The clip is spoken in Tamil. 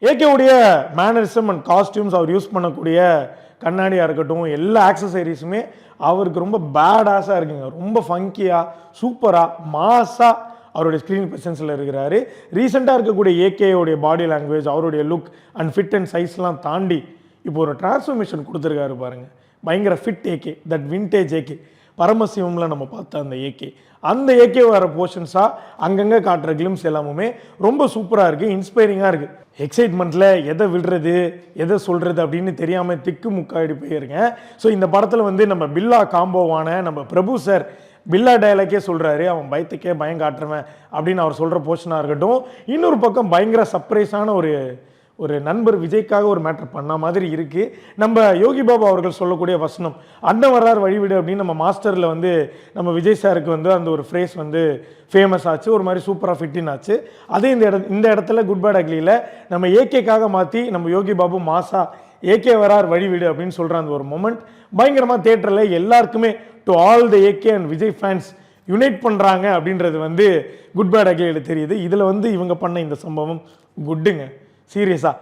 ஏகேவுடைய மேனரிசம் அண்ட் காஸ்டியூம்ஸ், அவர் யூஸ் பண்ணக்கூடிய கண்ணாடியாக இருக்கட்டும், எல்லா ஆக்சசரிஸுமே அவருக்கு ரொம்ப பேடாஸாக இருக்குங்க. ரொம்ப ஃபங்கியாக, சூப்பராக, மாஸாக அவருடைய ஸ்க்ரீன் ப்ரெசன்ஸில் இருக்கிறாரு. ரீசெண்டாக இருக்கக்கூடிய ஏகேவுடைய பாடி லாங்குவேஜ், அவருடைய லுக் அண்ட் ஃபிட் அண்ட் சைஸ்லாம் தாண்டி இப்போ ஒரு டிரான்ஸ்ஃபர்மேஷன் கொடுத்துருக்காரு பாருங்கள். பயங்கர fit AK, that vintage AK. பரமசிவமில் நம்ம பார்த்த அந்த ஏகே, அந்த ஏகே வர போர்ஷன்ஸாக அங்கங்கே காட்டுற கிளிம்ஸ் எல்லாமே ரொம்ப சூப்பராக இருக்குது, இன்ஸ்பைரிங்காக இருக்குது. எக்ஸைட்மெண்ட்டில் எதை விடுறது எதை சொல்கிறது அப்படின்னு தெரியாமல் திக்கு முக்காடி போயிருக்கேன். ஸோ இந்த படத்தில் வந்து நம்ம பில்லா காம்போவான நம்ம பிரபு சார் பில்லா டயலாக்கே சொல்கிறாரு, அவன் பயத்துக்கே பயம் காட்டுறவன் அப்படின்னு அவர் சொல்கிற போர்ஷனாக இருக்கட்டும். இன்னொரு பக்கம் பயங்கர சர்ப்ரைஸான ஒரு நண்பர் விஜய்க்காக ஒரு மேட்டர் பண்ண மாதிரி இருக்குது. நம்ம யோகி பாபு அவர்கள் சொல்லக்கூடிய வசனம், அண்ணன் வர்றார் வழிவிடு அப்படின்னு நம்ம மாஸ்டரில் வந்து நம்ம விஜய் சாருக்கு வந்து அந்த ஒரு ஃப்ரேஸ் வந்து ஃபேமஸ் ஆச்சு, ஒரு மாதிரி சூப்பராக ஃபிட்டின் ஆச்சு. அதே இந்த இடத்துல குட் பேட் அக்லியில் நம்ம ஏகேக்காக மாற்றி நம்ம யோகி பாபு மாசா ஏகே வரார் வழிவிடு அப்படின்னு சொல்கிற அந்த ஒரு மொமெண்ட் பயங்கரமாக தேட்டரில் எல்லாருக்குமே, to all the AK and Vijay fans unite பண்ணுறாங்க அப்படின்றது வந்து குட் பேட் அக்லியில் தெரியுது. இதில் வந்து இவங்க பண்ண இந்த சம்பவம் குட்டுங்க, சீரியஸாக.